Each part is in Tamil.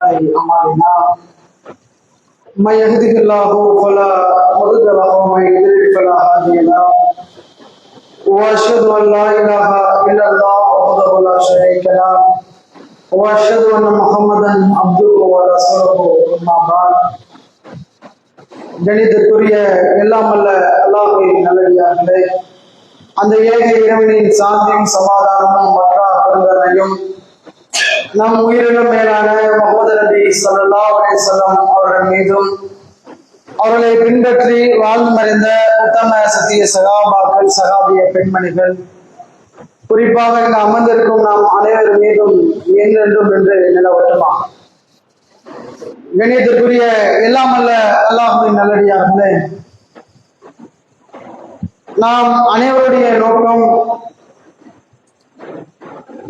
أعمالنا من يهده الله فلا مضل له ومن يضلل فلا هادي له وأشهد أن لا إله إلا الله وحده لا شريك له وأشهد أن محمدا عبده ورسوله أما بعد கணிதத்துக்குரிய எல்லாம் அல்ல அல்லாஹ்வின் நல்லடியார்களே, அந்த ஏக இறைவனின் சாந்தியும் சமாதானமும் மற்ற பெருங்கருணையும் நம் உயிரினும் மேலான முஹம்மது நபி ஸல்லல்லாஹு அலைஹி வஸல்லம் அவர்கள் மீதும் அவர்களை பின்பற்றி வாழ்ந்து மறைந்த உத்தம சத்திய சகாபாக்கள், சகாபிய பெண்மணிகள், குறிப்பாக இங்கு அமர்ந்திருக்கும் நாம் அனைவர் மீதும் என்றென்றும் என்று நிலவட்டுமா. கணியத்திற்குரிய எல்லாம் அல்ல அல்லாஹ்வின் நல்லடியார்களே, நாம் அனைவருடைய நோக்கம்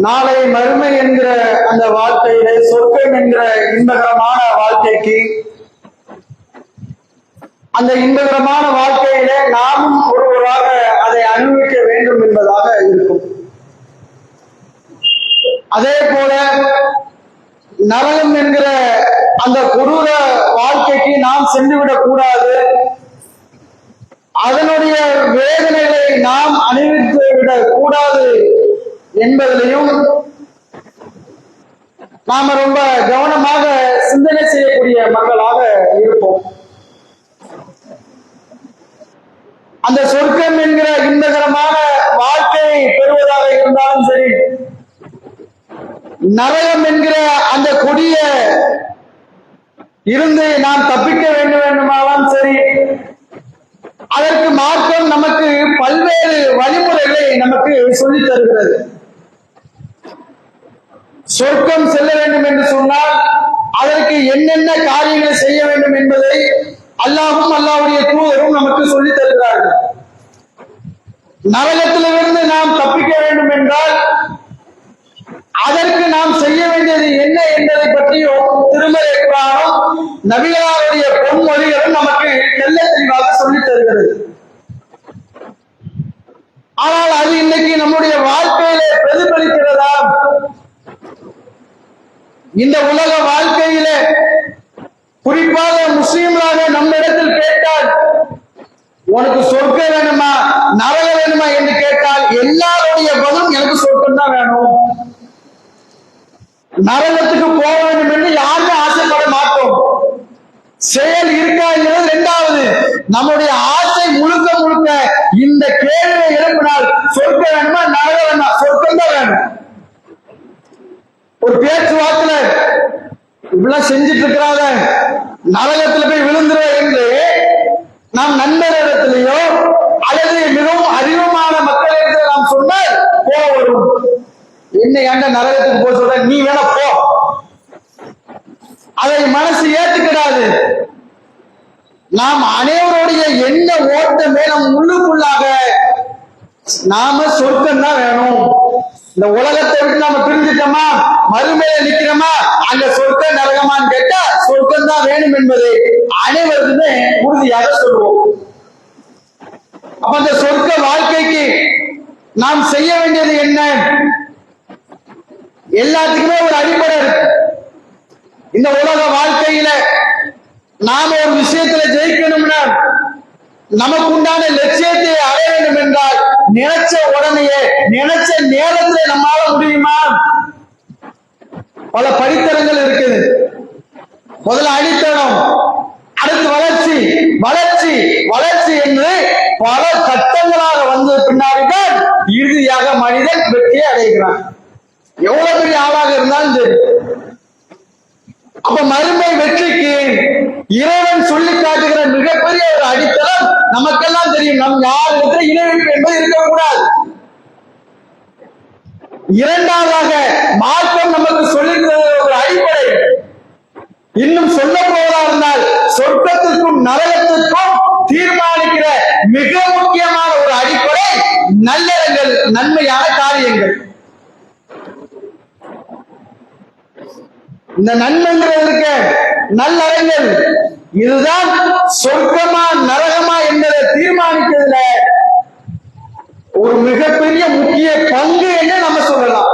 நாளை மறுமை என்கிற அந்த வாழ்க்கையிலே, சொர்க்கம் என்கிற இன்பகரமான வாழ்க்கைக்கு, அந்த இன்பகரமான வாழ்க்கையிலே நாமும் ஒருவராக அதை அனுபவிக்க வேண்டும் என்பதாக இருக்கும். அதே போல நரகம் என்கிற அந்த கொடூர வாழ்க்கைக்கு நாம் சென்றுவிடக் கூடாது, அதனுடைய வேதனைகளை நாம் அனுபவித்து விடக் கூடாது என்பதிலையும் நாம ரொம்ப கவனமாக சிந்தனை செய்யக்கூடிய மக்களாக இருப்போம். அந்த சொர்க்கம் என்கிற இன்பகரமான வாழ்க்கையை பெறுவதாக இருந்தாலும் சரி, நரகம் என்கிற அந்த கொடிய இருந்து நாம் தப்பிக்க வேண்டுமானாலும் சரி, அதற்கு மார்க்கம் நமக்கு பல்வேறு வழிமுறைகளை நமக்கு சொல்லித் தருகிறது. சொர்க்கம் செல்ல வேண்டும் என்று சொன்னால் அதற்கு என்னென்ன காரியங்களை செய்ய வேண்டும் என்பதை அல்லாஹும் அல்லாஹ்வுடைய தூதரும் நமக்கு சொல்லித் தருகிறார்கள். நரகத்திலிருந்து நாம் தப்பிக்க வேண்டும் என்றால் அதற்கு நாம் செய்ய வேண்டியது என்ன என்பதை பற்றியும் திருமறை குர்ஆனும் நபிகளாருடைய பொன்மொழிகளும் நமக்கு தெள்ள தெளிவாக சொல்லித் தருகிறது. ஆனால் அது இன்னைக்கு நம்முடைய வாழ்க்கையிலே பிரதிபலிக்கிறதா? இந்த உலக வாழ்க்கையிலே குறிப்பாக முஸ்லிம்களாக நம்ம இடத்தில் கேட்டால், உனக்கு சொர்க்கம் வேணுமா நரகம் வேணுமா என்று கேட்டால் எல்லாருடைய பதிலும் எனக்கு சொர்க்கம் தான் வேணும், நரகத்துக்கு போக வேண்டும் என்று யாருமே ஆசைப்பட மாட்டோம். செயல் இருக்கா என்பது இரண்டாவது. நம்முடைய ஆசை முழுக்க முழுக்க இந்த கேள்வியை எழுப்பினால் சொர்க்கம் வேணுமா நரகம் வேணுமா, சொர்க்கம் தான் வேணும். ஒரு பேச்சுவார்த்தை இப்படிலாம் செஞ்சிட்டு இருக்கிறாங்க, நரகத்துல போய் விழுந்துற என்று நாம் நண்பரிடத்திலேயோ அல்லது மிகவும் அறிவுமான மக்கள் என்று நாம் சொன்னால் போவரும். என்ன ஏண்ட நரகத்துக்கு போய் சொல்ற, நீ வேணா போ, அதை மனசு ஏற்றுக்கிடாது. நாம் அனைவருடைய எண்ண ஓட்டமே நம் உள்ளுக்குள்ளாக நாம சொர்க்கம் தான் வேணும். இந்த உலகத்தை விட்டு நாம பிரிஞ்சுட்டோமா, மறுமையில நிக்கிறோமா, அங்க சொர்க்கம் நரகமான்னு கேட்டா சொர்க்கம் தான் வேணும் என்பதை அனைவருக்குமே உறுதியாக சொல்லுவோம். அப்ப அந்த சொர்க்க வாழ்க்கைக்கு நாம் செய்ய வேண்டியது என்ன? எல்லாத்துக்குமே ஒரு அடிப்படை இருக்கு. இந்த உலக வாழ்க்கையில நாம ஒரு விஷயத்துல ஜெயிக்கணும்னா, நமக்கு உண்டான லட்சியத்தை அடைய வேண்டும் என்றால் நினைச்ச உடனேயே நினைச்ச நேரத்தில் நம்மால முடியுமா? பல படித்தரங்கள் இருக்குது. முதல்ல அடித்தளம், அடுத்து வளர்ச்சி, வளர்ச்சி, வளர்ச்சி என்று பல கட்டங்களாக வந்த பின்னாடிதான் இறுதியாக மனிதன் வெற்றியை அடைகிறான். எவ்வளவு பெரிய ஆளாக இருந்தாலும் சரி. அப்ப மறுமை வெற்றிக்கு இறைவன் சொல்லி காட்டுகிற மிகப்பெரிய ஒரு அடித்தளம் நமக்கெல்லாம் தெரியும். நம் யாருக்கு இணைப்பு என்பது இருக்கக்கூடாது. இரண்டாவதாக மார்க்கம் நமக்கு சொல்லுகிற ஒரு அடிப்படை. இன்னும் சொல்ல போவதா இருந்தால் சொர்க்கத்திற்கும் நரகத்திற்கும் தீர்மானிக்கிற மிக முக்கியமான ஒரு அடிப்படை நல்லறங்கள், நன்மையான காரியங்கள். இந்த நன்மைங்கிறதுக்கு நல்லறங்கள், இதுதான் சொர்க்கமா நரகமா என்பதை தீர்மானிக்கிறதுல ஒரு மிகப்பெரிய முக்கிய பங்கு என்று நம்ம சொல்லலாம்.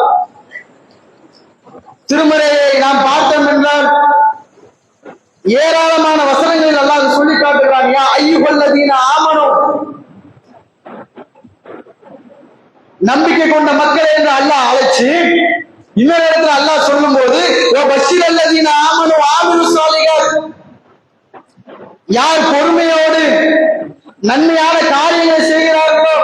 திருமறையை நாம் பார்த்தோம் என்றால் ஏராளமான வசனங்களில் அல்லாஹ் சொல்லி காட்டுகிறான். யா அய்யுஹல்லதீன ஆமனு, நம்பிக்கை கொண்ட மக்கள் என்று அல்லாஹ் அழைச்சு இன்னொரு இடத்துல அல்லாஹ் சொல்லும் போது பஷீரல்லதீன ஆமனு வஅமிலு ஸாலிஹாத், யார் பொறுமையோடு நன்மையான காரியங்களை செய்கிறார்களோ,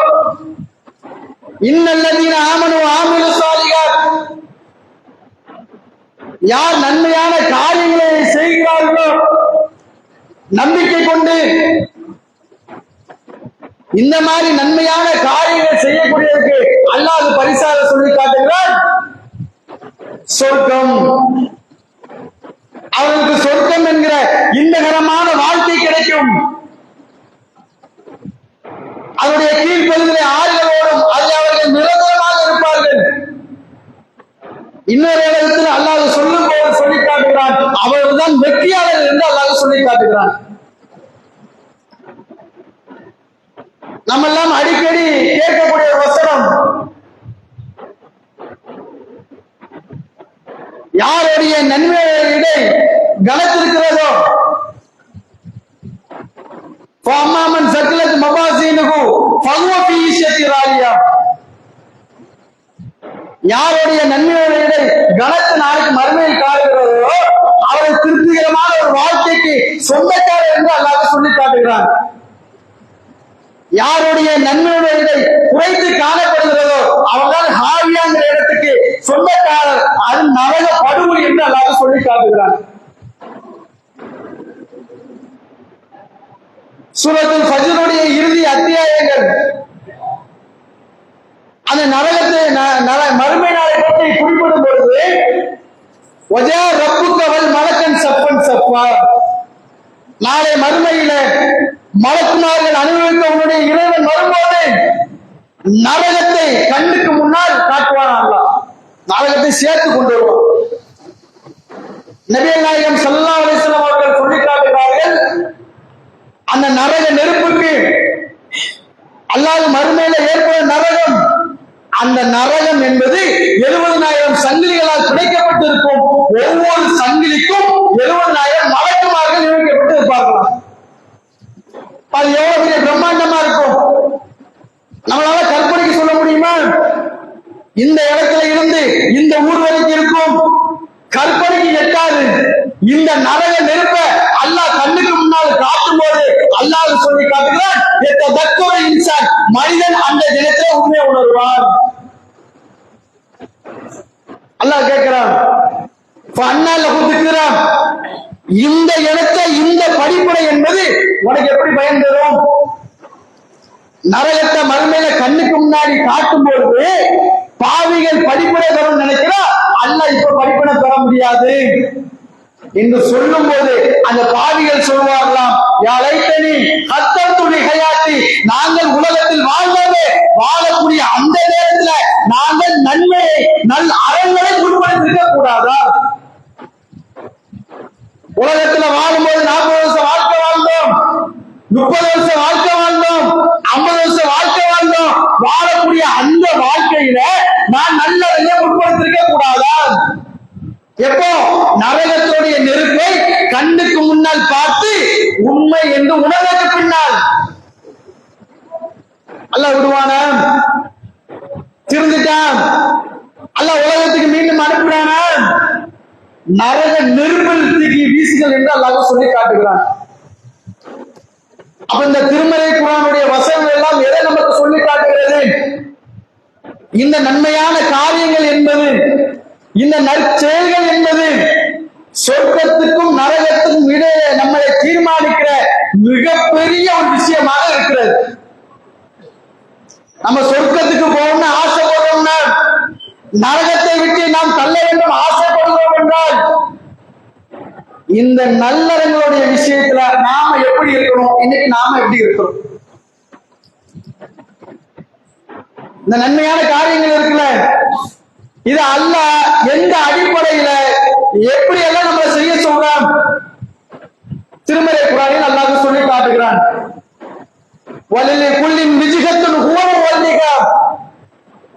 இன்னல்லதீன ஆமனு வஅமிலு ஸாலிஹாத், யார் நன்மையான காரியங்களை செய்கிறார்களோ, நம்பிக்கை கொண்டு இந்த மாதிரி நன்மையான காரியங்கள் செய்யக்கூடியதற்கு அல்லாஹ் பரிசாக சொல்லி காட்டுகிறார் சொர்க்கம். அவர்களுக்கு சொர்க்கம் என்கிற இன்பகரமான வாழ்க்கை கிடைக்கும். அவருடைய கீழ்ப்பகுதியிலே ஆறுகளோடும் அதில் அவர்கள் நிரந்தரமாக இருப்பார்கள். இன்னொரு இடத்தில் அல்லாஹ் சொல்லும் போது சொல்லி காட்டுகிறான், அவர்தான் வெற்றியாளர் என்று அல்லாஹ் சொல்லி காட்டுகிறான். நம்ம எல்லாம் அடிக்கடி கேட்கக்கூடிய வசனம், யாருடைய நன்மையை கனத்திருக்கிறதோ, ஃபஅம்மாமன் ஸகலத் மவாஸீனுஹு ஃபஹுவ ஃபீ ஈஷத்தின் ராலியா, யாருடைய நன்மையோட கனத்து நாளைக்கு மறுமையில் காட்டுகிறதோ அவரை திருப்திகரமான ஒரு வாழ்க்கைக்கு சொந்தக்காரர் என்று அல்லாஹ் சொல்லி காட்டுகிறான். யாருடைய நன்மையுடைய குறைத்து காணப்படுகிறதோ அவர்கள் ஹாவியாங்கிற இடத்துக்கு சொந்தக்காரர், அது நரக படுகொலை என்று அல்லாஹ் சொல்லி காட்டுகிறான். சூரத்துல் ஃபஜ்ருடைய இறுதி அத்தியாயங்கள் அந்த நரகத்தை மறுமை நாளை பற்றி குறிப்பிடும் பொழுது வஜா ரப்புக வல் மலக்கன் சப்பன் சப்பா, நாளை மறுமையில மலக்குமார்கள் அனுபவிக்க உன்னுடைய இறைவன் வரும்போது நரகத்தை கண்ணுக்கு முன்னால் காட்டுவான். அல்லாஹ் நரகத்தை சேர்த்து கொண்டு வருவான். நபிகள் நாயகம் ஸல்லல்லாஹு அலைஹி வஸல்லம் அவர்கள் சொல்லி காட்டுகிறார்கள், அந்த நரக நெருப்புக்கு அல்லாஹ் மறுமையில ஏற்படும் நரகம், அந்த நரகம் என்பது 70,000 சங்கிலிகளால் பிணைக்கப்பட்டிருக்கும். ஒவ்வொரு சங்கிலிக்கும் 70,000 மலக்குமார்கள் நியமிக்கப்பட்டு இருப்பார்களாம். அது எவ்வளவு பெரிய பிரம்மாண்டமா இருக்கும், நம்மளால கற்பனைக்கு சொல்ல முடியுமா? இந்த இடத்துல இருந்து இந்த ஊர் வரைக்கும் இருக்கும், கற்பனைக்கு எட்டாது. இந்த நரக நெருப்ப அல்லாஹ் கண்ணுக்கு முன்னால் காட்டும் போது அல்லாஹ் சொல்லி காட்டுகிறான், இன்சான், மனிதன் அந்த தினத்தை உண்மை உணர்வான். அல்லாஹ் கேட்கிறான், இந்த இடத்தை இந்த படிப்படை என்பது உனக்கு எப்படி பயன் தரும்? நரகத்தை மறுமையில கண்ணுக்கு முன்னாடி காட்டும் பொழுது பாவிகள் படிப்படை தரும் நினைக்கிறா, அல்லாஹ் இப்ப படிப்பனை பெற முடியாது என்று சொல்லும் போது அந்த பாவிகள் சொல்வார்களாம், யாழைத்தனி கத்தத்துடைய ஹயாத்தி, நாங்கள் உலகத்தில் வாழ்ந்தோமே, வாழக்கூடிய அந்த நேரத்துல நாங்கள் நன்மையை நல் அறங்களை உட்படுத்திருக்க கூடாதா? உலகத்துல வாழும்போது 40 வருஷம் வாழ்க்கை வாழ்ந்தோம், 30 வருஷம் வாழ்க்கை வாழ்ந்தோம், 50 வருஷம் வாழ்க்கை வாழ்ந்தோம். வாழக்கூடிய அந்த வாழ்க்கையில நான் நல்லதையே உட்படுத்திருக்க கூடாதா? எப்போ நரகத்துடைய நெருப்பை கண்ணுக்கு முன்னால் பார்த்து உண்மை என்று உணர்வுக்கு பின்னால். அல்லாஹ் விடுவானா? திருந்துட்டான், அல்லாஹ் உலகத்துக்கு மீண்டும் அனுப்பினானா? நரக நெருப்பில் தூக்கி வீசுகள் என்று அல்லாஹ் சொல்லி காட்டுகிறான். அப்ப இந்த திருமலை குர்ஆனுடைய வசனங்கள் எல்லாம் எதை நமக்கு சொல்லி காட்டுகிறது? இந்த நன்மையான காரியங்கள் என்பது, இந்த நற்செயல்கள் என்பது சொர்க்கத்துக்கும் நரகத்துக்கும் இடையே நம்மளை தீர்மானிக்கிற மிகப்பெரிய ஒரு விஷயமாக இருக்கிறது. நம்ம சொர்க்கத்துக்கு போகணும்னு ஆசைப்படுறோம்னா, நரகத்தை விட்டு நாம் தள்ள வேண்டும் ஆசைப்படுகிறோம் என்றால், இந்த நல்லறங்களுடைய விஷயத்துல நாம எப்படி இருக்கணும்? இன்னைக்கு நாம எப்படி இருக்கிறோம்? இந்த நன்மையான காரியங்கள் இருக்குல்ல, இது அல்லாஹ் எந்த அடிப்படையில எப்படி எல்லாம் நம்ம செய்ய சொல்றான்? திருமலை குர்ஆனில் அல்லாஹ் சொல்லி காட்டுகிறான், வலில் குல்லின் விஜிகத்துன் ஹுவ வல்லிகா,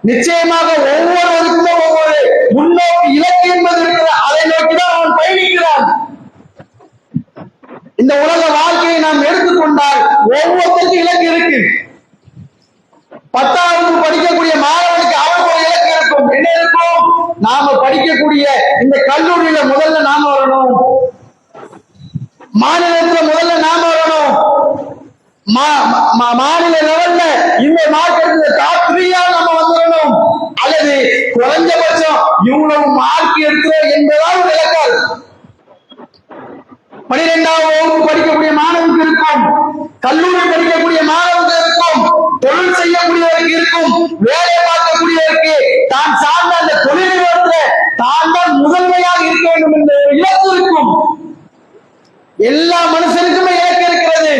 நிச்சயமாக ஒவ்வொருவருக்கும் ஒவ்வொரு முன்னோக்கி இலக்கு என்பது இருக்கிற, அதை நோக்கிதான் அவன் பயணிக்கிறான். இந்த உலக வாழ்க்கையை நாம் எடுத்துக்கொண்டால் ஒவ்வொருத்தருக்கும் இலக்கு இருக்கு. 10வது படிக்கக்கூடிய மாணவனுக்கு அவனுக்கு ஒரு இலக்கு இருக்கும். என்ன இருக்கும்? நாம படிக்கக்கூடிய இந்த கல்லூரியில முதல்ல நாம வரணும், மாநிலத்துல முதல்ல நாம வரணும், மாநில லெவல்ல இந்த மார்க் டாப் 3 நம்ம வந்துடணும், அல்லது குறைஞ்சபட்சம் இவ்வளவு மார்க் எடுக்கிறோம் என்பதால் ஒரு இலக்கால் 12வது வகுப்பு படிக்கக்கூடிய மாணவனுக்கு இருக்கும், கல்லூரி படிக்கக்கூடிய மாணவனுக்கு இருக்கும், தொழில் செய்யக்கூடியவருக்கு இருக்கும், வேலை பார்க்கக்கூடியவருக்கு தான் சார்ந்த அந்த தொழில் நிறுவனத்தில் தான் தான் முதன்மையாக இருக்க வேண்டும் என்ற இலக்கு இருக்கும். எல்லா மனுஷனுக்குமே இலக்கு இருக்கிறது.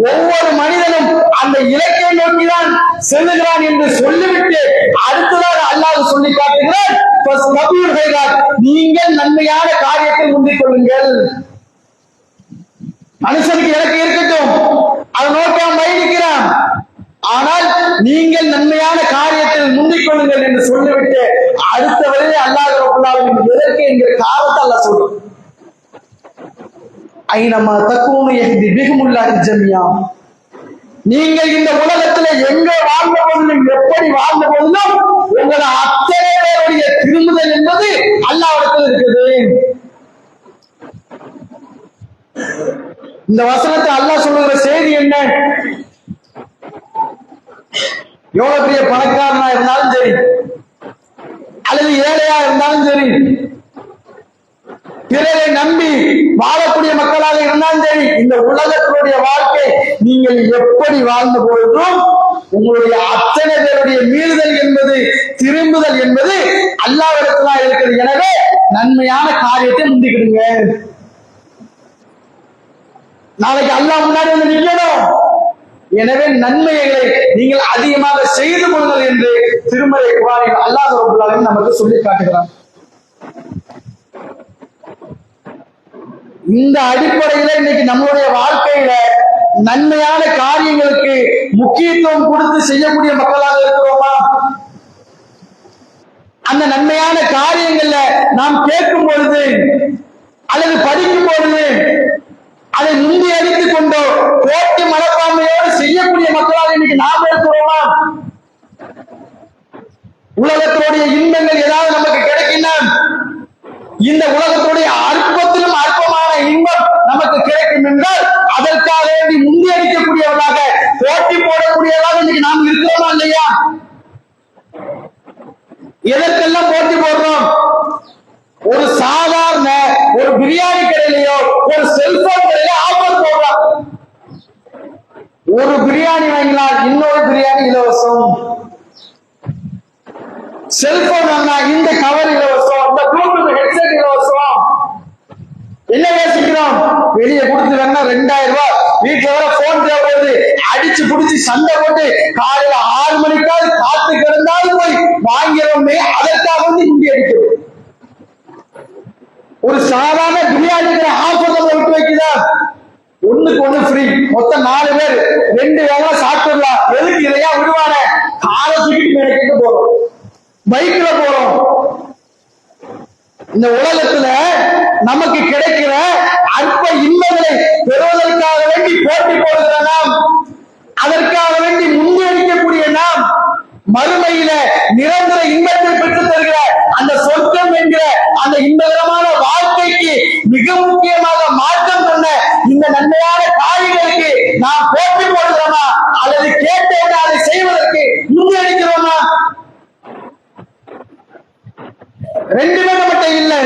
ஒவ்வொரு மனிதனும் அந்த இலக்கை நோக்கிதான் செல்லுகிறான் என்று சொல்லிவிட்டு அடுத்ததாக அல்லாஹ் சொல்லி காட்டுகிறார், நீங்கள் நன்மையான காரியத்தை முந்திக் கொள்ளுங்கள். மனுஷனுக்கு இலக்கு இருக்கட்டும், அதை நோக்காம பயணிக்கிறான், ஆனால் நீங்கள் நன்மையான காரியத்தில் முந்திக் கொள்ளுங்கள் என்று சொல்லிவிட்டு அடுத்த வரையே அல்லாஹ் ரப்பல் ஆலமீன் எதற்கு என்கிற காரணத்தை அல்லாஹ் சொல்றான். ஐனமா தக்கூனு யஹ்தி பிஹுமுல்லாஹி ஜமியா. நீங்கள் இந்த உலகத்துல எங்க வாழ்ந்த போதிலும் எப்படி வாழ்ந்த போதிலும் உங்களை அத்தனை பேருடைய திரும்புதல் என்பது அல்லாஹ்விடத்தில் இருக்குது. இந்த வசனத்தை அல்லாஹ் சொல்லுகிற செய்தி என்ன? எவ்வளவு பெரிய பணக்காரனா இருந்தாலும் சரி, அல்லது ஏழையா இருந்தாலும் சரி, பிறரை நம்பி வாழக்கூடிய மக்களாக இருந்தாலும் சரி, இந்த உலகத்தினுடைய வாழ்க்கை நீங்கள் எப்படி வாழ்ந்த பொழுதும் உங்களுடைய அத்தனை பேருடைய மீறுதல் என்பது, திரும்புதல் என்பது அல்லாஹ்விடத்துல இருக்கிறது. எனவே நன்மையான காரியத்தை முந்திக்கிடுங்க. நாளைக்கு அல்லாஹ் முன்னாடி வந்து நிக்கணும். எனவே நன்மைகளை நீங்கள் அதிகமாக செய்து கொள்ளுங்கள் என்று திருமறை குர்ஆனில் அல்லாஹ் ரப்பல் ஆலமீன் நமக்கு சொல்லி காட்டுகிறார். இந்த அடிப்படையில இன்னைக்கு நம்மளுடைய வாழ்க்கையில நன்மையான காரியங்களுக்கு முக்கியத்துவம் கொடுத்து செய்யக்கூடிய மக்களாக இருக்கிறோமா? அந்த நன்மையான காரியங்கள்ல நாம் கேட்கும் பொழுது அல்லது படிக்கும் பொழுது அதை முந்தி அடித்துக் கொண்டோ போட்டி மனப்பான்மையோடு செய்யக்கூடிய மக்களாக இன்னைக்கு நாம் இருக்கிறோமா? உலகத்தோடைய இன்பங்கள் ஏதாவது நமக்கு கிடைக்கின்றன, இந்த உலகத்துடைய அற்பத்திலும் அற்பமான இன்பம் நமக்கு கிடைக்கும் என்றால் அதற்காக வேண்டி முந்தி அடிக்கக்கூடியவர்களாக, போட்டி போடக்கூடியவர்களாக இன்னைக்கு நாம் இருக்கிறோமா இல்லையா? எதற்கெல்லாம் போட்டி போடுறோம்? ஒரு சாதாரண ஒரு பிரியாணி கடையிலையோ ஒரு செல்போன் கடையில ஆஃபர் போடுறோம். ஒரு பிரியாணி வாங்கினால் இன்னொரு பிரியாணி இலவசம், செல்போன் வாங்கினா இந்த கவர் இலவசம், இந்த ப்ளூடூத் ஹெட்செட் இலவசம். என்ன யோசிக்கிறோம்? வெளியே கொடுத்து வேணா 2000 ரூபாய், வீட்டுல வர போன் தேவைப்படுது, அடிச்சு புடிச்சு சண்டை போட்டு காலையில 6 மணிக்காவது காத்து கிடந்தாலும் போய் வாங்கிறோமே, அதற்காக வந்து இங்கே அடிக்கிறோம். ஒரு சாதாரண பிரியாணி ஆஃபர் விட்டு வைக்குதா? ஒண்ணுக்கு ஒண்ணு ஃப்ரீ, மொத்தம் 4 பேர் 2 வேலை சாப்பிடலாம். எதுக்கு இதையா விடுவானே? காலை தூக்கிட்டு மேலே போறோம், பைக்ல போறோம். இந்த உலகத்துல நமக்கு கிடைக்கிற அற்ப இன்பங்களை பெறுவதற்காக வேண்டி போட்டி போடுகிற நாம், அதற்காக வேண்டி முன்னெடுக்கக்கூடிய நாம், மறுமையில நிரந்தர இன்பத்தை பெற்றுத் தருகிற அந்த சொர்க்கம் என்கிற அந்த இன்பகரமான வாழ்க்கைக்கு மிக முக்கியமாக மாற்றம் சொன்ன இந்த நன்மையான காரியங்களுக்கு நாம் போட்டி போடுகிறோமா, அல்லது கேட்டேன் அதை செய்வதற்கு முன்னெடுக்கிறோமா? 2 பேரும் மட்டும் இல்லை,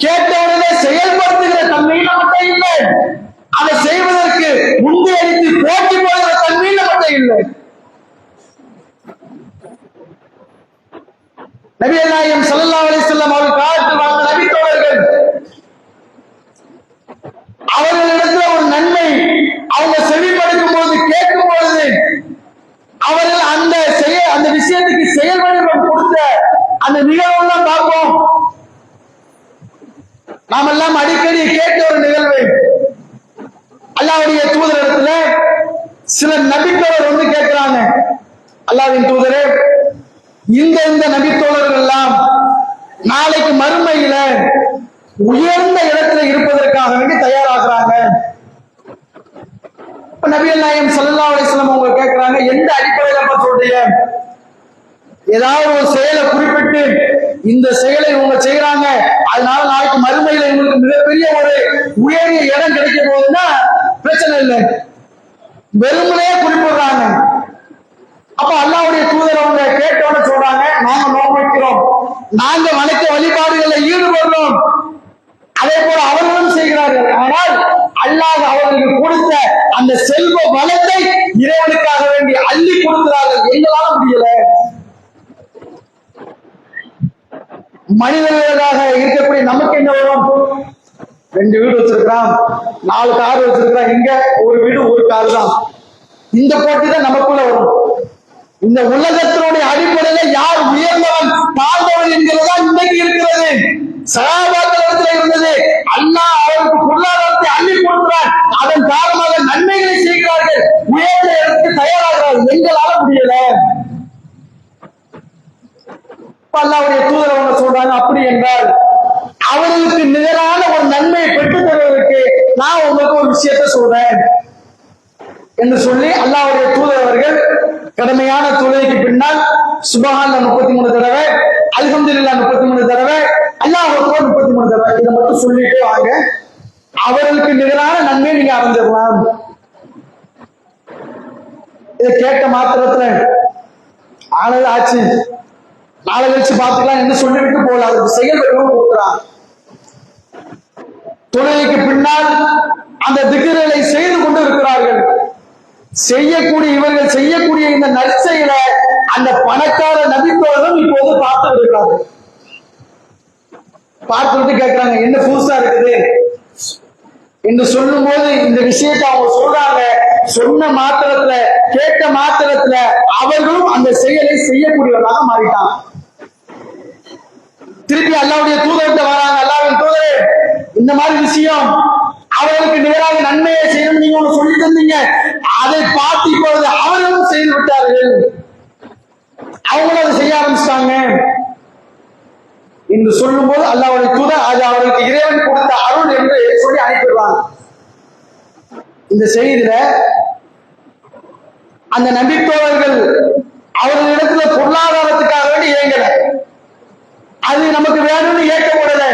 கேட்டவுடனே செயல்படுத்துகிற தன்மையில மட்டும் இல்லை, அதை செய்வதற்கு முந்தி அடித்து போட்டி போடுகிற தன்மையில மட்டும் இல்லை. நபிகள் நாயகம் ஸல்லல்லாஹு அலைஹி வஸல்லம் அவர்கள் காலத்தில் வாழ்ந்த நபித்தோழர்கள், அவர்களிடத்துல ஒரு நன்மை அவங்க செவிப்படுத்தும் போது, கேட்கும் பொழுது அவர்கள் அந்த விஷயத்துக்கு செயல் வடிவம் கொடுத்த அந்த நிகழ்வுலாம் பார்ப்போம். நாம் எல்லாம் அடிக்கடி கேட்ட ஒரு நிகழ்வு, அல்லாஹ்வுடைய தூதரிடத்துல சில நபித்தோழர் வந்து கேட்கிறாங்க, அல்லாஹ்வின் தூதரே, இந்த நபித்தோழர்கள் எல்லாம் நாளைக்கு மறுமையில உயர்ந்த இடத்துல இடத்துல இருப்பதற்காக வேண்டி தயாராகிறாங்க. நபிகள் நாயகம் ஸல்லல்லாஹு அலைஹி வஸல்லம் அவங்க கேட்கிறாங்க, எந்த அடிப்படையில சொல்றீங்க? ஏதாவது ஒரு செயலை குறிப்பிட்டு இந்த செயலை இவங்க செய்யறாங்க, அதனால நாளைக்கு மறுமையில இவங்களுக்கு மிகப்பெரிய ஒரு உயரிய இடம் கிடைக்க போகுதுன்னா பிரச்சனை இல்லை, வெறுமனையே குறிப்பிடுறாங்க. அப்ப அல்லாஹ்வுடைய தூதர் அவங்க கேட்டோன்னு சொல்றாங்க, நாங்க நோன்பு வைக்கிறோம், நாங்க வணக்க வழிபாடுகளில் ஈடுபடுறோம், அதே போல அவர்களும் செய்கிறார்கள். ஆனால் அல்லாஹ் அவர்களுக்கு கொடுத்த அந்த செல்வ வளத்தை இறைவனுக்காக வேண்டி அள்ளி கொடுக்கிறார்கள், எங்களால முடியல. மனிதர்களாக இருக்கக்கூடிய நமக்கு என்ன வரும்? 2 வீடு வச்சிருக்கான், 4 கார் வச்சிருக்கான், இங்க ஒரு வீடு ஒரு கார் தான். இந்த போட்டி தான் நமக்குள்ள வரும். இந்த உலகத்தினுடைய அடிப்படையில யார் உயர்ந்தவன் தாழ்ந்தவன் என்கிறதா இன்னைக்கு இருக்கிறது. சகாபாக்களிடத்தில் இருந்தது, அல்லாஹ் அவருக்கு பொருளாதாரத்தை அள்ளி கொடுக்கிறார், அதன் காரணமாக நன்மைகளை செய்கிறார்கள், உயர்ந்த இடத்துக்கு தயாராகிறார்கள், எங்களால முடியல. அல்லாஹ்வுடைய தூதர் அவங்க சொல்றாங்க, அப்படி என்றால் அவர்களுக்கு நிகரான ஒரு நன்மையை பெற்றுத் தருவதற்கு நான் உங்களுக்கு ஒரு விஷயத்தை சொல்றேன் என்று சொல்லி அல்லாஹ்வுடைய தூதர் அவர்கள் கடமையான தொழுகைக்கு பின்னால் சுப்ஹானல்லாஹ் 33 தடவை, அல்ஹம்துலில்லாஹ் 33 தடவை, அல்லாஹ் அக்பர் 33 தடவை, இதை மட்டும் சொல்லிட்டு வாங்க, அவர்களுக்கு நிகரான நன்மையை நீங்க அடைஞ்சிடலாம். இதை கேட்ட மாத்திரத்துல ஆனது ஆச்சு, நாளை கழிச்சு பார்த்துக்கலாம் என்று சொல்லிவிட்டு போல அதுக்கு செயல் வடிவம் கொடுக்கிறான். தொழுகைக்கு பின்னால் அந்த திக்ர்களை செய்து கொண்டு இருக்கிறார்கள். இவர்கள் செய்யக்கூடிய இந்த நற்செயலை அந்த பணக்கார நபித்தோழரும் இப்போது பார்த்து இருக்கிறார்கள். பார்த்துட்டு கேட்கிறாங்க, என்ன புதுசா இருக்குது என்று சொல்லும் போது இந்த விஷயத்தை அவங்க சொல்றாங்க. சொன்ன மாத்திரத்துல, கேட்ட மாத்திரத்துல அவர்களும் அந்த செயலை செய்யக்கூடியவர்களாக மாறிட்டாங்க. திருப்பி அல்லாஹ்வுடைய தூதர்கிட்ட வராங்க, அல்லாஹ்வின் தூதரே, இந்த மாதிரி விஷயம் அவர்களுக்கு நேராக நன்மையை செய்யணும் நீங்க சொல்லி தந்தீங்க, அதை பார்த்து இப்பொழுது அவர்களும் செய்து விட்டார்கள், அவங்களும் அதை செய்ய ஆரம்பிச்சிட்டாங்க என்று சொல்லும் போது அல்லாஹ்வுடைய தூதர் அது அவர்களுக்கு இறைவன் கொடுத்த அருள் என்று சொல்லி அனுப்பிடுவாங்க. இந்த செய்தியில அந்த நபித்தோழர்கள் அவர்களிடத்துல பொருளாதாரத்துக்காக வேண்டி இயங்கல, அது நமக்கு வேணும்னு ஏற்கப்படல,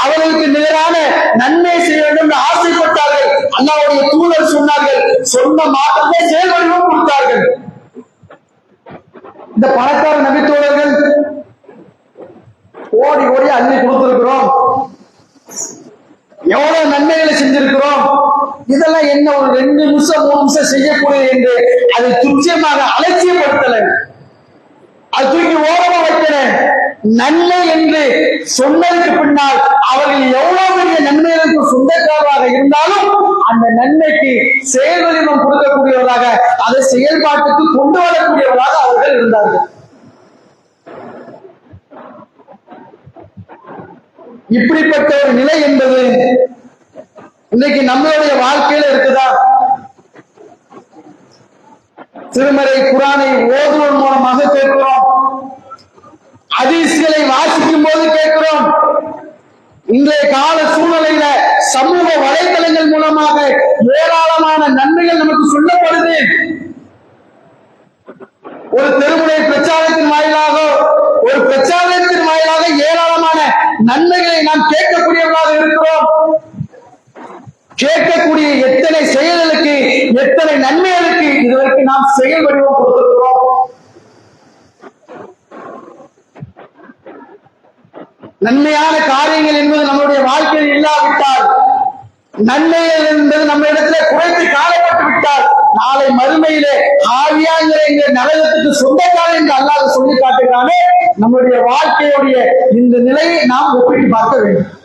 அவர்களுக்கு நிகரான நன்மை செய்ய வேண்டும் என்று ஆசைப்பட்டார்கள். அல்லாஹ்வுடைய தூதர் சொன்னார்கள், சொன்ன மாற்றத்தை செயல்வடிவம் கொடுத்தார்கள். இந்த பணக்கார நபித்தோழர்கள் ஓடி ஓடி அள்ளி கொடுத்திருக்கிறோம், எவ்வளவு நன்மைகளை செஞ்சிருக்கிறோம், இதெல்லாம் என்ன ஒரு 2 நிமிஷம் 3 நிமிஷம் செய்யக்கூடியது என்று அதை துச்சமாக அலட்சியப்படுத்தல, அது தூக்கி ஓரமா வைக்கல. நன்மை என்று சொன்னதுக்கு பின்னால் அவர்கள் எவ்வளவு பெரிய நன்மைகளுக்கு சொந்தக்காரராக இருந்தாலும் அந்த நன்மைக்கு செயல் வடிவம் கொடுக்கக்கூடியவராக, அதை செயல்பாட்டுக்கு கொண்டு வரக்கூடியவராக அவர்கள் இருந்தார்கள். இப்படிப்பட்ட ஒரு நிலை என்பது இன்னைக்கு நம்மளுடைய வாழ்க்கையில இருக்குதா? திருமறை குர்ஆனை ஓதுவதன் மூலமாக கேட்கிறோம், ஹதீஸ்களை வாசிக்கும் போது கேட்கிறோம், இன்றைய கால சூழ்நிலையில சமூக வலைதளங்கள் மூலமாக ஏராளமான நன்மைகள் நமக்கு சொல்லப்படுது. ஒரு தெருமுறை பிரச்சாரத்தின் வாயிலாக, ஒரு பிரச்சாரத்தின் வாயிலாக ஏராளமான நன்மைகளை நாம் கேட்கக்கூடியவர்களாக இருக்கிறோம். கேட்கக்கூடிய எத்தனை செயல்களுக்கு, எத்தனை நன்மைகளுக்கு இதுவரைக்கும் நாம் செயல் வடிவம் கொடுத்திருக்கிறோம். நன்மையான காரியங்கள் என்பது நம்முடைய வாழ்க்கையில் இல்லாவிட்டால், நன்மைகள் என்பது நம்ம இடத்துல குறைத்து காணப்பட்டு விட்டால், நாளை மறுமையிலே ஆவியாங்கிற நரகத்துக்கு சொந்தக்காரர் என்று அல்லாஹ் சொல்லி காட்டுகிறானே, நம்முடைய வாழ்க்கையுடைய இந்த நிலையை நாம் ஒப்பிட்டு பார்க்க வேண்டும்.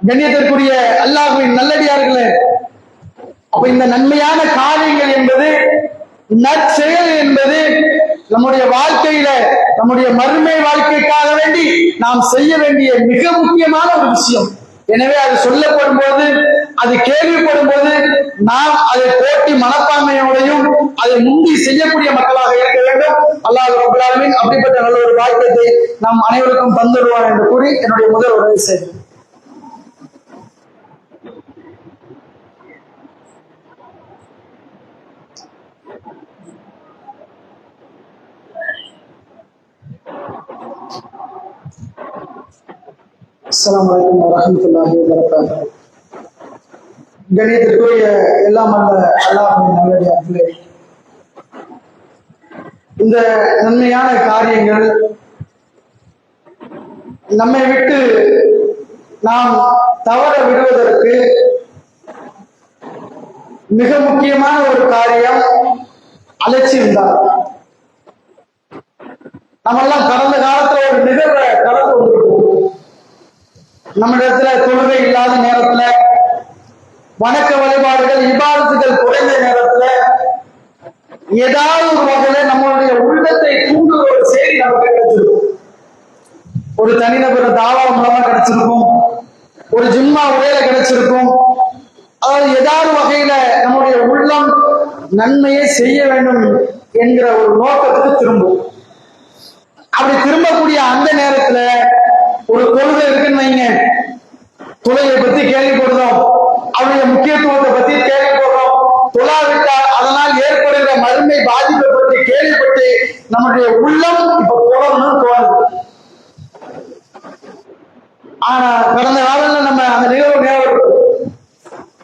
கண்ணியத்திற்குரிய அல்லாஹ்வின் நல்லடியார்களே, அப்ப இந்த நன்மையான காரியங்கள் என்பது, நற்செயல் என்பது நம்முடைய வாழ்க்கையில, நம்முடைய மறுமை வாழ்க்கைக்காக வேண்டி நாம் செய்ய வேண்டிய மிக முக்கியமான ஒரு விஷயம். எனவே அது சொல்லப்படும் போது அது கேள்விப்படும் போது நாம் அதை போட்டி மனப்பான்மையோடையும் அதை முந்தி செய்யக்கூடிய மக்களாக இருக்க வேண்டும். அல்லாஹ் ரப்பல் ஆலமீன் அப்படிப்பட்ட நல்ல ஒரு பாக்கியத்தை நாம் அனைவருக்கும் தந்துடுவான் என்று கூறி என்னுடைய முதல் உரை செய்கிறேன். அஸ்ஸலாமு அலைக்கும் வரஹ்மத்துல்லாஹி வபரகாத்துஹு. கணியத்திற்குரிய எல்லாம் அல்ல அல்லாஹ்வின் நல்லடியார்களே, இந்த நன்மையான காரியங்கள் நம்மை விட்டு நாம் தவற விடுவதற்கு மிக முக்கியமான ஒரு காரியம் அலட்சியம்தான். நம்மெல்லாம் கடந்த காலத்துல ஒரு நிகழ்வை கடந்து வந்திருக்கோம். நம்ம இடத்துல தொழுகை இல்லாத நேரத்துல, வணக்க வழிபாடுகள் இபாதத்துகள் குறைந்த நேரத்துல, ஏதாவது ஒரு வகையில நம்மளுடைய உள்ளத்தை தூண்டுற ஒரு செய்தி நமக்கு கிடைச்சிருக்கும். ஒரு தனிநபர் தாவா மூலமா கிடைச்சிருக்கும், ஒரு ஜும்மா உரையில கிடைச்சிருக்கும். அதாவது ஏதாவது வகையில நம்முடைய உள்ளம் நன்மையை செய்ய வேண்டும் என்கிற ஒரு நோக்கத்துக்கு திரும்பும். அப்படி திரும்பக்கூடிய அந்த நேரத்துல ஒரு கொள்கை இருக்குன்னு வைங்க, தொழுகையை பத்தி கேள்விப்படுறோம், அவருடைய முக்கியத்துவத்தை பத்தி கேள்விப்படுறோம், தொழாவிட்டால் அதனால் ஏற்படுகிற மறுமை பாதிப்பை பற்றி கேள்விப்பட்டு நம்முடைய உள்ளம் இப்ப தொடரணும்னு தோணுது. ஆனா கடந்த காலத்துல நம்ம அந்த நிகழ்வு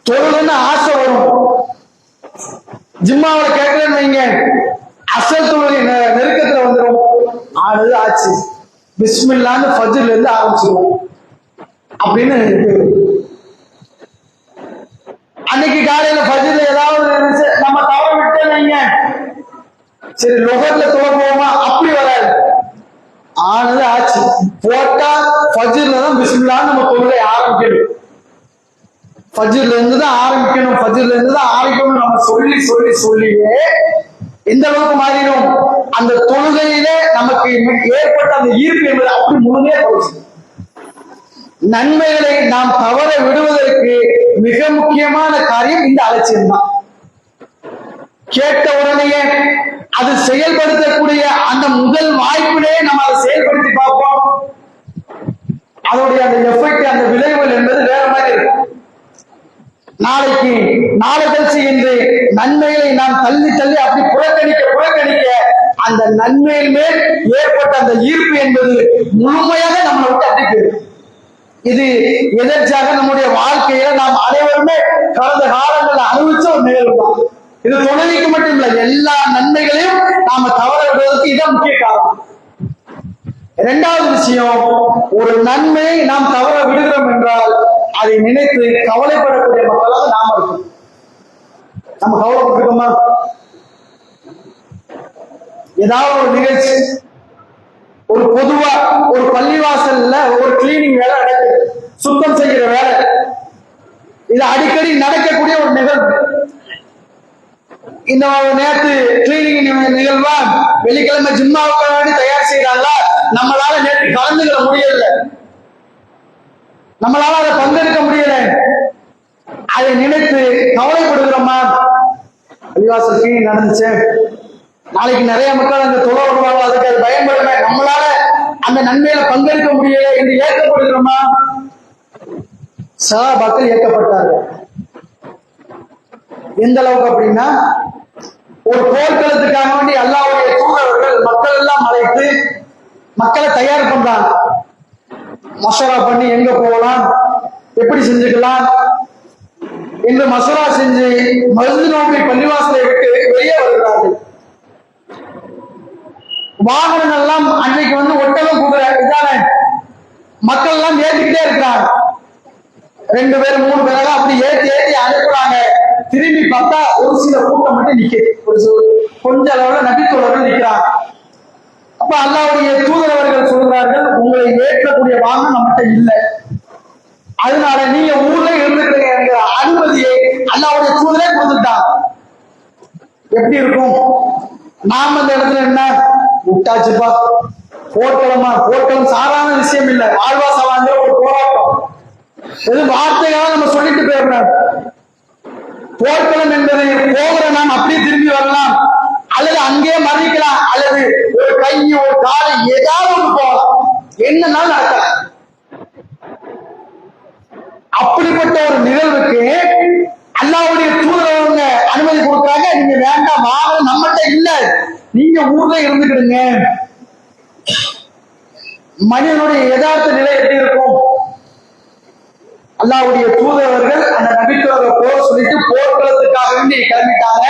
தொழுதுன்னு ஆசை வரும். ஜிம்மாவில கேட்கலன்னு வைங்க, அசல் தொழுகை நெருக்கத்துல வந்துடும். ஆனது ஆச்சு, பிஸ்மில்லான்னு ஃபஜ்ர்ல இருந்து ஆரம்பிச்சிருவோம் அப்படின்னு. அன்னைக்கு காலையில ஃபஜ்ர்ல ஏதாவது நம்ம தவற விட்டேன்னு, சரி லொஹர்ல தொழ போவோமா, அப்படி வராது. ஆனது ஆச்சு, போட்டா ஃபஜ்ர்ல தான் பிஸ்மில்லான்னு நம்ம தொழுகை ஆரம்பிக்கணும். ஃபஜ்ர்ல இருந்து தான் ஆரம்பிக்கணும், ஃபஜ்ர்ல இருந்து தான் ஆரம்பிக்கணும் நம்ம சொல்லி சொல்லி சொல்லியே எந்த அளவுக்கு மாறிடும். அந்த தொழுகையிலே நமக்கு ஏற்பட்ட அந்த ஈர்ப்பு என்பது அப்படி முழுமையா போச்சு. நன்மைகளை நாம் தவற விடுவதற்கு மிக முக்கியமான காரியம் இந்த அலட்சியம் தான். கேட்ட உடனேயே அது செயல்படுத்தக்கூடிய அந்த முதல் வாய்ப்பிலே நம்ம அதை செயல்படுத்தி பார்ப்போம். அதோடைய அந்த எஃபெக்ட், அந்த விளைவுகள் என்பது வேற மாதிரி இருக்கும். நாளைக்கு நாளை கழிச்சு என்று நன்மைகளை நாம் தள்ளி தள்ளி அப்படி புறக்கணிக்க அந்த நன்மையின் மேல் ஏற்பட்ட அந்த ஈர்ப்பு என்பது முழுமையாக நம்மளை விட்டு அப்படி போயிடும். இது எதற்காக நம்முடைய வாழ்க்கையில நாம் அனைவருமே கடந்த காலங்களில் அனுபவிச்ச ஒரு நிகழ்வு தான். இது தொழுகைக்கு மட்டும் இல்லை, எல்லா நன்மைகளையும் நாம தவற விடுவதற்கு இதான் முக்கிய காரணம். இரண்டாவது விஷயம், ஒரு நன்மையை நாம் தவற விடுகிறோம் என்றால் அதை நினைத்து கவலைப்படக்கூடிய மக்களாக நாம இருக்கோம். நம்ம கவலைப்பட்டிருக்கோமா? ஏதாவது ஒரு நிகழ்ச்சி, ஒரு பொதுவா ஒரு பள்ளிவாசல்ல ஒரு கிளீனிங் வேலை நடக்குது, சுத்தம் செய்கிற வேலை, இது அடிக்கடி நடக்கக்கூடிய ஒரு நிகழ்வு. இந்த நேற்று கிளீனிங் நிகழ்வா, வெள்ளிக்கிழமை ஜிம்மாவுக்கு வேண்டி தயார் செய்யறாங்களா, நம்மளால நேற்று கலந்துக்கிற முடியல, நம்மளால அதை பங்கெடுக்க முடியல, அதை நினைத்து கவலைப்படுகிறோமா? பள்ளிவாசல் கிளீனிங் நடந்துச்சு, நாளைக்கு நிறைய மக்கள் அங்க தொலை வருவாங்க, அதுக்கு அது பயன்படுமே, நம்மளால அந்த நன்மையில பங்கெடுக்க முடியல என்று ஏற்கப்படுகிறோமா? சஹாபாக்கள் ஏற்கப்பட்டார்கள். எந்த அளவுக்கு அப்படின்னா, ஒரு போர்க்களத்துக்காக வேண்டி அல்லாஹ்வுடைய தூதர்கள் மக்கள் எல்லாம் அழைத்து மக்களை தயார் பண்றாங்க. மசோரா பண்ணி எங்க போகலாம், எப்படி செஞ்சுக்கலாம் என்று மசோரா செஞ்சு மஸ்ஜித் நபவி பள்ளிவாசலை விட்டு வெளியே வருகிறார்கள். வாகனங்கள் எல்லாம் அன்னைக்கு ஒட்டகம் குதிரை இதானே, மக்கள் எல்லாம் ஏற்றிக்கிட்டே இருக்கிறாங்க. 2 பேர் 3 பேரெல்லாம் அப்படி ஏற்றி அனுப்புறாங்க. திரும்பி பார்த்தா ஒரு சில கூட்டம் மட்டும் நிக்குது, கொஞ்ச அளவுல நபித்தோழர்கள் நிற்கிறாங்க. அப்ப அல்லாஹ்வுடைய தூதரவர்கள் சொல்கிறார்கள், உங்களை ஏற்றக்கூடிய வாகனம் நம்மகிட்ட இல்லை, அதனால நீங்க ஊர்ல இருந்துக்கிறீங்க என்கிற அனுமதியை அல்லாஹ்வுடைய தூதரே கொடுத்துட்டாங்க. எப்படி இருக்கும்? நாம அந்த இடத்துல என்ன விட்டாச்சுப்பா, போர்க்களம் சாதாரண விஷயம் இல்லை, வாழ்வா சவாங்க ஒரு போராட்டம். வெறும் வார்த்தைகளாக நம்ம சொல்லிட்டு போயிடலாம். போர்க்களம் என்பது போகிற நாம் அப்படியே திரும்பி வரலாம், அல்லது அங்கே மறைக்கலாம், அல்லது ஒரு கை ஒரு காலை ஏதாவது ஒன்று போகலாம், என்னன்னாலும் நடக்கலாம். அப்படிப்பட்ட ஒரு நிகழ்வுக்கு அல்லாஹ்வுடைய தூதரவங்க அனுமதி கொடுக்குறாங்க. நீங்க வேண்டாம், வாகனம் நம்மகிட்ட இல்ல, நீங்க ஊர்ல இருந்துக்கிடுங்க. மனிதனுடைய யதார்த்த நிலை எப்படி இருக்கும்? அல்லாஹ்வுடைய தூதரவர்கள் அந்த நபித்தோரை போக சொல்லிட்டு போர்க்களத்துக்காக வேண்டி கிளம்பிட்டாங்க.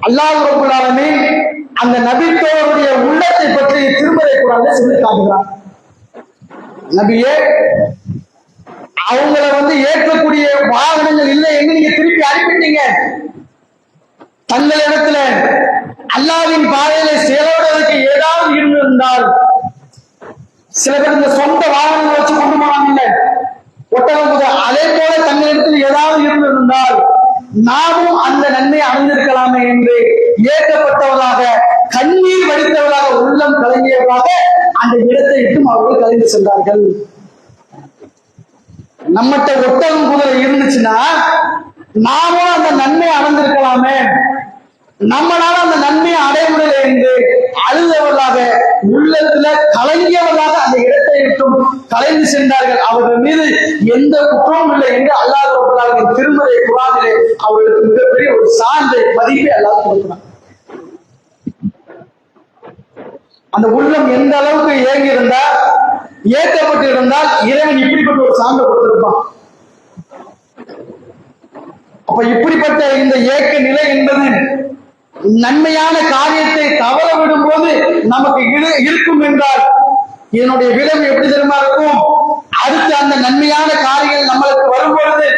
அல்லாஹ் ரப்பல் ஆலமீன் அந்த நபித்தோருடைய உள்ளத்தை பற்றி திருமறை குர்ஆன்ல சொல்லி காட்டுகிறார். நபியே, அவங்கள ஏற்கக்கூடிய வாகனங்கள் இல்லை என்று நீங்க திருப்பி அனுப்பிட்டீங்க. தங்கள் இடத்துல அல்லாஹ்வின் பாதையில செயலோடுவதற்கு ஏதாவது இருந்திருந்தால், சில பேர் இந்த சொந்த வாகனங்களை வச்சு கொண்டு போனாங்க, ஒட்டகம் குதிரை, அதே போல தங்களிடத்தில் ஏதாவது இருந்திருந்தால் நாமும் அந்த நன்மையை அடைந்திருக்கலாமே என்று ஏற்கப்பட்டவர்களாக, கண்ணீர் வடித்தவர்களாக, உள்ளம் கலங்கியவர்களாக அந்த இடத்தை விட்டும் அவர்கள் கலைந்து சென்றார்கள். நம்மகிட்ட ஒட்டகம் குதிரை இருந்துச்சுன்னா நாமும் அந்த நன்மையை அடைந்திருக்கலாமே, நம்மளால அந்த நன்மையை அடைய முடியல என்று அழுதவர்களாக, உள்ளத்துல கலங்கியவர்களாக அந்த இடத்தை விட்டும் கலைந்து சென்றார்கள். அவர்கள் மீது எந்த குற்றமும் இல்லை என்று அல்லாஹ் ரப்பல் ஆலமீன் திருமறை குர்ஆனிலே அவர்களுக்கு மிகப்பெரிய ஒரு சான்றை, மதிப்பை அல்லாஹ் கொடுக்கிறான். அந்த உள்ளம் எந்த அளவுக்கு ஏங்கி இருந்தா, ஏற்கப்பட்டு இருந்தால் இறைவன் இப்படிப்பட்ட ஒரு சான்றை கொடுத்திருப்பான். அப்ப இப்படிப்பட்ட இந்த ஏக்க நிலை என்பது நன்மையான காரியத்தை தவற விடும் போது நமக்கு இருக்கும் என்றால் இதனுடைய விளைவு எப்படி தெரியுமா இருக்கும்? அடுத்து அந்த நன்மையான காரியங்கள் நம்மளுக்கு வரும்பொழுது,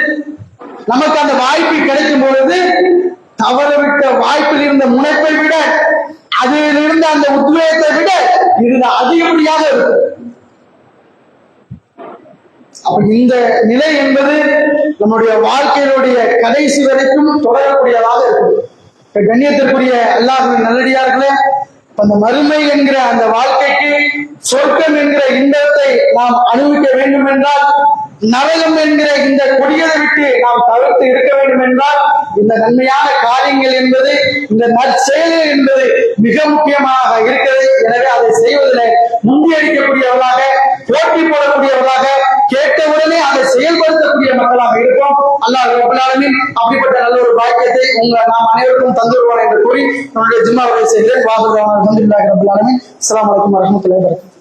நமக்கு அந்த வாய்ப்பு கிடைக்கும் பொழுது, தவறவிட்ட வாய்ப்பில் இருந்த முனைப்பை விட, அதில் இருந்த அந்த உத்வேகத்தை விட இது அதிகப்படியாக இருக்கும். அப்ப இந்த நிலை என்பது நம்முடைய வாழ்க்கையினுடைய கடைசி வரைக்கும் தொடரக்கூடியதாக இருக்கும். கண்ணியத்திற்குரிய அல்லாஹ்வின் நல்லடியார்களே, அந்த மறுமை என்கிற அந்த வாழ்க்கைக்கு சொர்க்கம் என்கிற இன்பத்தை நாம் அனுபவிக்க வேண்டும் என்றால், நரகம் என்கிற இந்த கொடியதை விட்டு நாம் தவிர்த்து இருக்க வேண்டும் என்றால், இந்த நன்மையான காரியங்கள் என்பது, இந்த நற்செயல்கள் என்பது மிக முக்கியமாக இருக்கிறது. எனவே அதை செய்வதில் முந்தியடிக்கக்கூடியவர்களாக, போட்டி போடக்கூடியவர்களாக, கேட்டவுடனே அதை செயல்படுத்தக்கூடிய மக்களாக இருக்கும். அல்லாஹ் ரப்பல் ஆலமீன் அப்படிப்பட்ட நல்ல ஒரு பாக்கியத்தை நாம் அனைவருக்கும் தந்துருவார் என்று கூறி நம்முடைய ஜும்மாவை செய்கிறேன். வாஹிரு அல்ஹம்துலில்லாஹி ரப்பில் ஆலமீன். அஸ்ஸலாமு அலைக்கும் வரஹ்மத்துல்லாஹி வபரகாத்துஹு.